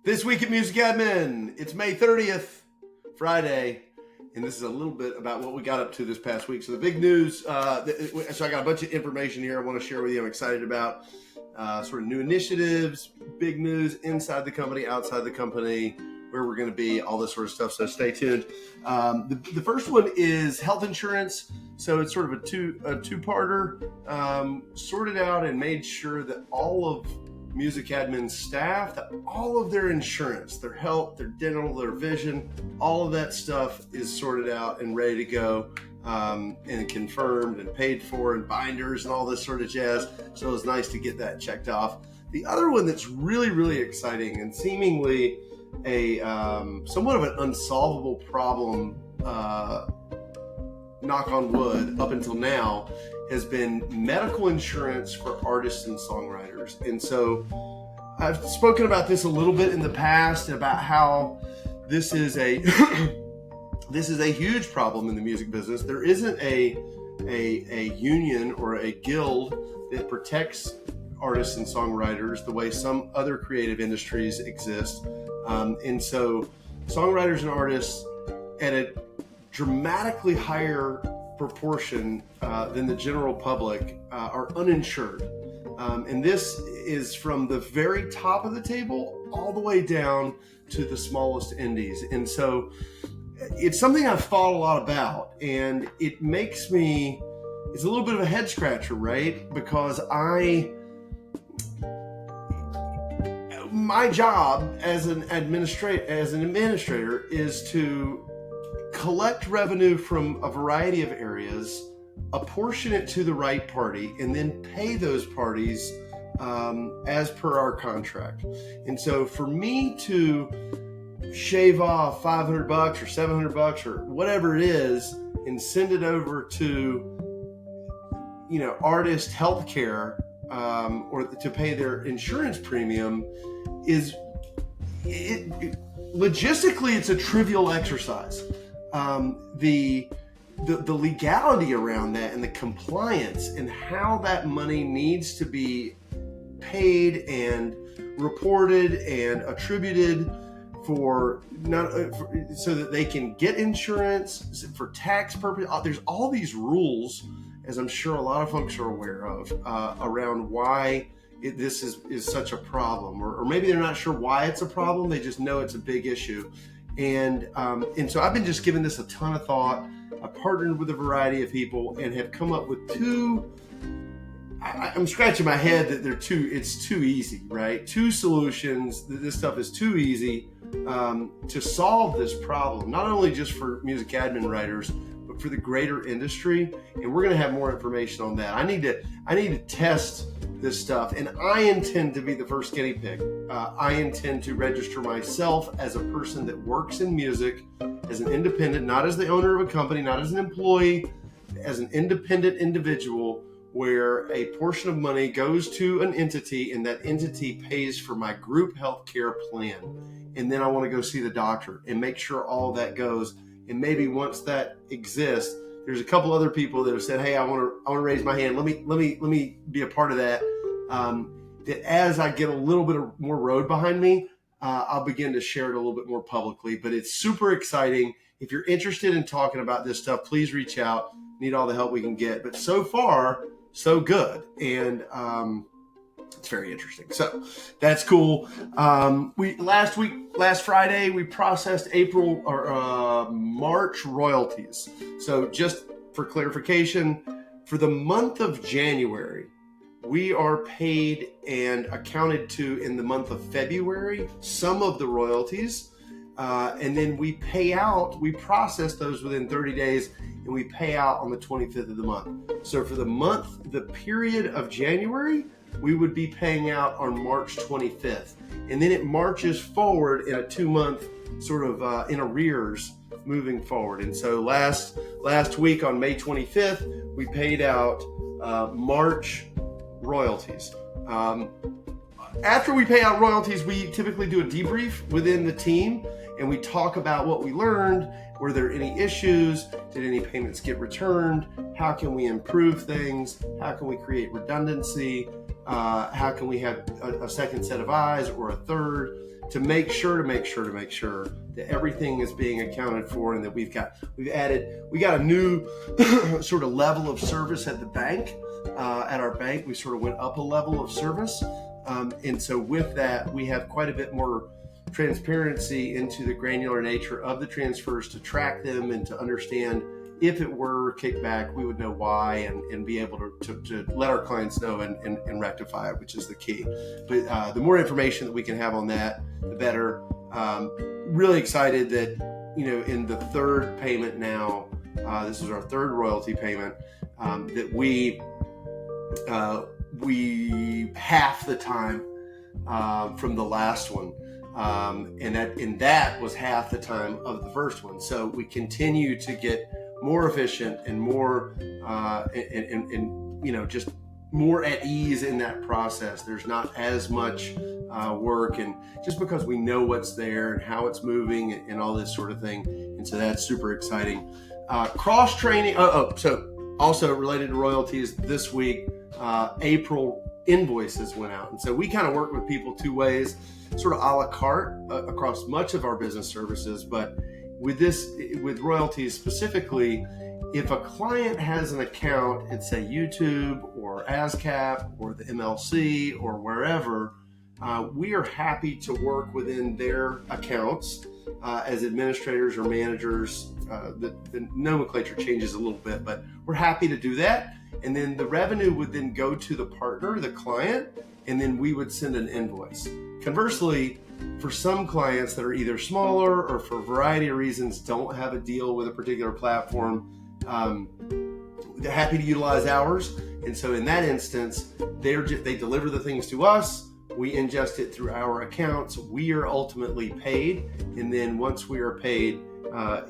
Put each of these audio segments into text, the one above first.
This week at Music Admin, it's May 30th, Friday, and this is a little bit about what we got up to this past week. So the big news, so I got a bunch of information here I want to share with you. I'm excited about sort of new initiatives, big news inside the company, outside the company, where we're going to be, all this sort of stuff. So stay tuned. The first one is health insurance. So it's sort of a two-parter, sorted out and made sure that all of Music Admin staff, that all of their insurance, their health, their dental, their vision, all of that stuff is sorted out and ready to go, and confirmed and paid for, and binders and all this sort of jazz. So it was nice to get that checked off. The other one that's really, really exciting and seemingly a somewhat of an unsolvable problem, knock on wood, up until now, has been medical insurance for artists and songwriters. And so I've spoken about this a little bit in the past about how this is a this is a huge problem in the music business. There isn't a union or a guild that protects artists and songwriters the way some other creative industries exist. And so songwriters and artists at a dramatically higher proportion than the general public are uninsured. And this is from the very top of the table all the way down to the smallest indies. And so it's something I've thought a lot about, and it makes me, it's a little bit of a head scratcher, right? Because my job as an administrator is to collect revenue from a variety of areas, apportion it to the right party, and then pay those parties as per our contract. And so for me to shave off $500 or $700 or whatever it is and send it over to, artist healthcare, or to pay their insurance premium logistically, it's a trivial exercise. The legality around that and the compliance and how that money needs to be paid and reported and attributed so that they can get insurance for tax purposes. There's all these rules, as I'm sure a lot of folks are aware of, around why this is such a problem, or maybe they're not sure why it's a problem. They just know it's a big issue. And so I've been just giving this a ton of thought. I've partnered with a variety of people and have come up with I'm scratching my head that it's too easy, right? Two solutions. This stuff is too easy to solve this problem, not only just for music admin writers, but for the greater industry. And we're going to have more information on that. I need to test this stuff, and I intend to be the first guinea pig. I intend to register myself as a person that works in music, as an independent, not as the owner of a company, not as an employee, as an independent individual, where a portion of money goes to an entity, and that entity pays for my group healthcare plan. And then I want to go see the doctor and make sure all that goes. And maybe once that exists, there's a couple other people that have said, "Hey, I want to raise my hand. Let me be a part of that." That as I get a little bit more road behind me, I'll begin to share it a little bit more publicly. But it's super exciting. If you're interested in talking about this stuff, please reach out. Need all the help we can get. But so far, so good, and it's very interesting. So that's cool. Last Friday, we processed March royalties. So just for clarification, for the month of January, we are paid and accounted to in the month of February some of the royalties, and then we process those within 30 days, and we pay out on the 25th of the month. So for the period of January, we would be paying out on March 25th. And then it marches forward in a 2-month sort of in arrears moving forward. And so last week on May 25th, we paid out March royalties. After we pay out royalties, we typically do a debrief within the team, and we talk about what we learned. Were there any issues? Did any payments get returned? How can we improve things? How can we create redundancy? How can we have a second set of eyes or a third to make sure that everything is being accounted for, and that we got a new sort of level of service at the bank. At our bank, we sort of went up a level of service. And so with that, we have quite a bit more transparency into the granular nature of the transfers to track them and to understand if it were kickback, we would know why and be able to let our clients know and rectify it, which is the key. But the more information that we can have on that, the better. Really excited that, in the third payment now, this is our third royalty payment, that we half the time from the last one. And that was half the time of the first one. So we continue to get more efficient and more, just more at ease in that process. There's not as much work, and just because we know what's there and how it's moving and all this sort of thing. And so that's super exciting. Cross-training. So also related to royalties, this week, April invoices went out. And so we kind of work with people two ways, sort of a la carte across much of our business services. But with royalties specifically, if a client has an account at, say, YouTube or ASCAP or the MLC or wherever, we are happy to work within their accounts as administrators or managers. The nomenclature changes a little bit, but we're happy to do that. And then the revenue would then go to the partner, the client, and then we would send an invoice. Conversely, for some clients that are either smaller or for a variety of reasons don't have a deal with a particular platform, they're happy to utilize ours. And so in that instance, they deliver the things to us, we ingest it through our accounts, we are ultimately paid, and then once we are paid,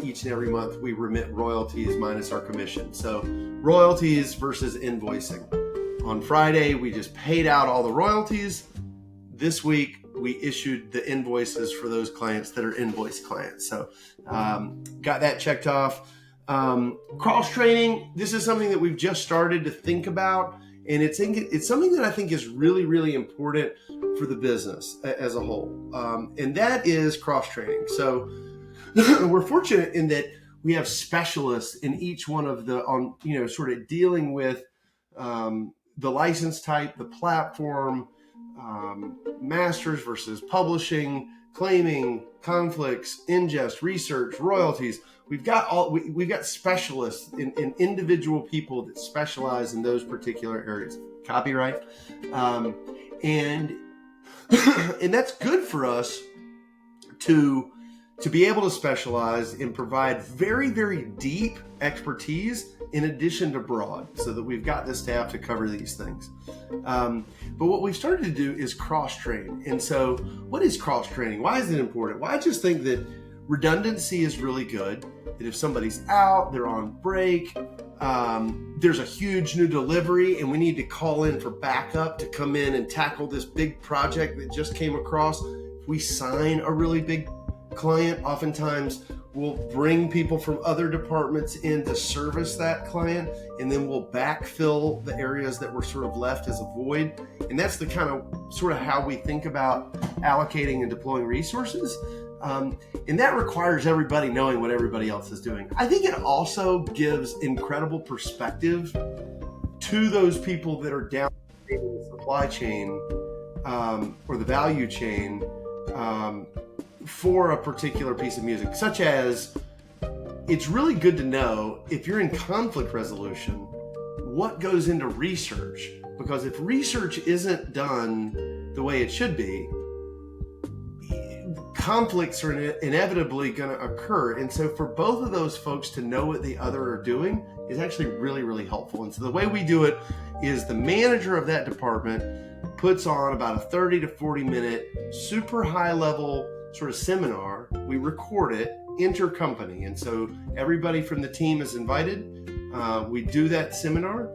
each and every month we remit royalties minus our commission. So royalties versus invoicing. On Friday, we just paid out all the royalties. This week, we issued the invoices for those clients that are invoice clients. So got that checked off. Cross-training, this is something that we've just started to think about. And it's something that I think is really, really important for the business as a whole. And that is cross-training. So we're fortunate in that we have specialists in each one of sort of dealing with the license type, the platform, masters versus publishing, claiming, conflicts, ingest, research, royalties. We've got specialists in individual people that specialize in those particular areas. Copyright, and that's good for us to be able to specialize and provide very, very deep expertise in addition to broad, so that we've got the staff to cover these things. But what we've started to do is cross-train. And so what is cross-training? Why is it important? Well, I just think that redundancy is really good. That if somebody's out, they're on break, there's a huge new delivery and we need to call in for backup to come in and tackle this big project that just came across. If we sign a really big client, oftentimes we'll bring people from other departments in to service that client, and then we'll backfill the areas that were sort of left as a void. And that's the kind of sort of how we think about allocating and deploying resources. And that requires everybody knowing what everybody else is doing. I think it also gives incredible perspective to those people that are down in the supply chain or the value chain for a particular piece of music, such as it's really good to know if you're in conflict resolution, what goes into research, because if research isn't done the way it should be, conflicts are inevitably going to occur. And so for both of those folks to know what the other are doing is actually really, really helpful. And so the way we do it is the manager of that department puts on about a 30 to 40 minute super high level sort of seminar. We record it intercompany. And so everybody from the team is invited. We do that seminar,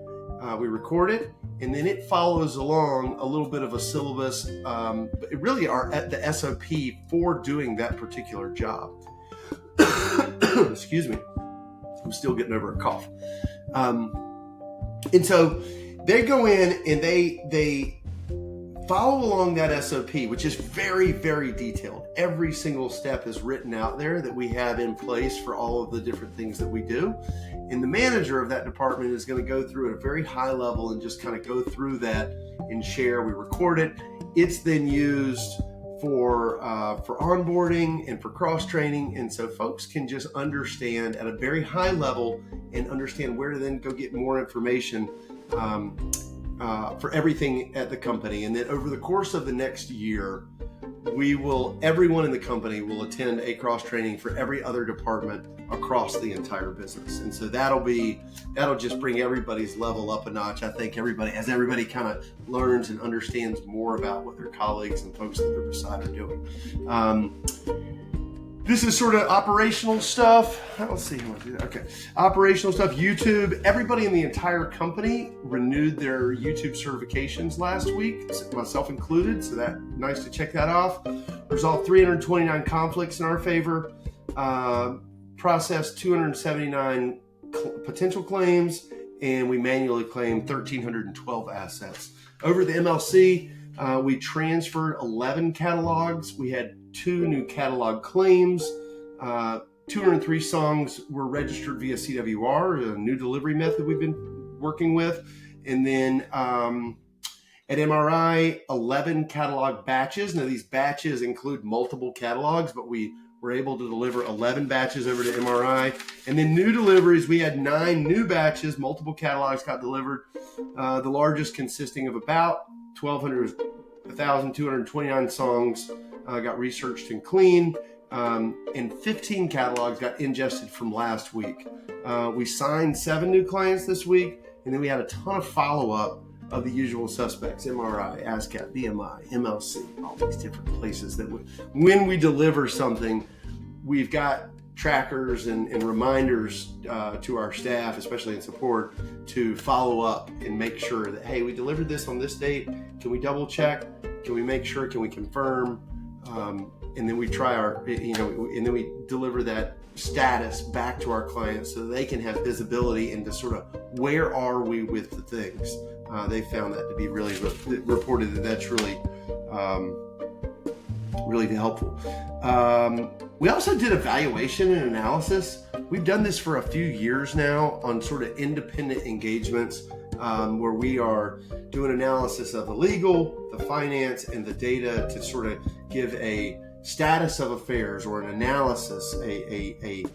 we record it, and then it follows along a little bit of a syllabus. But it really are at the SOP for doing that particular job. Excuse me. I'm still getting over a cough. And so they go in and they follow along that SOP, which is very, very detailed. Every single step is written out there that we have in place for all of the different things that we do. And the manager of that department is going to go through at a very high level and just kind of go through that and share. We record it. It's then used for onboarding and for cross-training. And so folks can just understand at a very high level and understand where to then go get more information for everything at the company. And then over the course of the next year, everyone in the company will attend a cross training for every other department across the entire business. And so that'll just bring everybody's level up a notch. I think as everybody kind of learns and understands more about what their colleagues and folks that they're beside are doing. This is sort of operational stuff. Let's see how I do that. Okay. Operational stuff. YouTube. Everybody in the entire company renewed their YouTube certifications last week, myself included. So that's nice to check that off. Resolved 329 conflicts in our favor. Processed 279 potential claims, and we manually claimed 1,312 assets. Over the MLC, we transferred 11 catalogs. We had 2 new catalog claims. 203 songs were registered via CWR, a new delivery method we've been working with. And then at MRI, 11 catalog batches. Now these batches include multiple catalogs, but we were able to deliver 11 batches over to MRI. And then new deliveries, we had 9 new batches, multiple catalogs got delivered. The largest consisting of about 1,229 songs got researched and cleaned, and 15 catalogs got ingested from last week. We signed 7 new clients this week, and then we had a ton of follow-up of the usual suspects: MRI, ASCAP, BMI, MLC, all these different places that when we deliver something, we've got trackers and reminders to our staff, especially in support, to follow up and make sure that, hey, we delivered this on this date. Can we double check? Can we make sure? Can we confirm? And then we and then we deliver that status back to our clients so that they can have visibility into sort of where are we with the things. They found that to be really reported that's really helpful. We also did evaluation and analysis. We've done this for a few years now on sort of independent engagements where we are doing analysis of the legal, the finance, and the data to sort of give a status of affairs or an analysis, a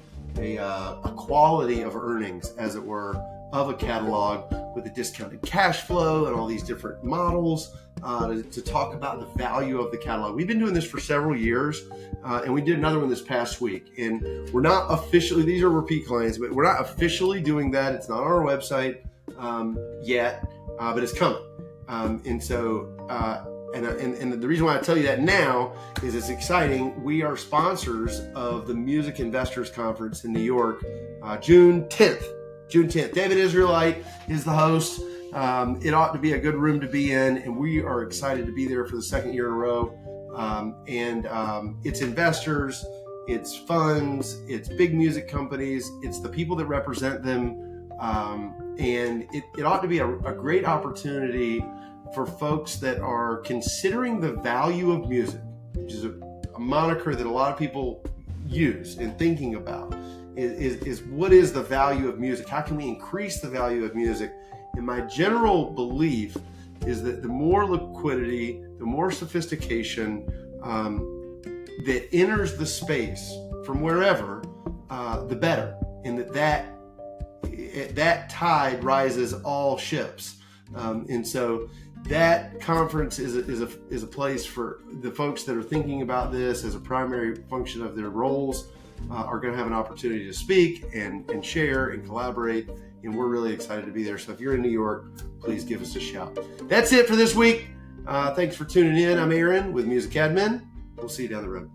quality of earnings, as it were, of a catalog with a discounted cash flow and all these different models to talk about the value of the catalog. We've been doing this for several years, and we did another one this past week. And we're not officially, these are repeat clients, but we're not officially doing that. It's not on our website yet, but it's coming. And the reason why I tell you that now is it's exciting. We are sponsors of the Music Investors Conference in New York, June 10th. David Israelite is the host. It ought to be a good room to be in, and we are excited to be there for the second year in a row. It's investors, it's funds, it's big music companies, it's the people that represent them. And it ought to be a great opportunity for folks that are considering the value of music, which is a moniker that a lot of people use in thinking about, is what is the value of music? How can we increase the value of music? And my general belief is that the more liquidity, the more sophistication that enters the space from wherever, the better. And that tide rises all ships. And so that conference is a place for the folks that are thinking about this as a primary function of their roles, are going to have an opportunity to speak and share and collaborate. And we're really excited to be there. So if you're in New York, please give us a shout. That's it for this week. Thanks for tuning in. I'm Aaron with Music Admin. We'll see you down the road.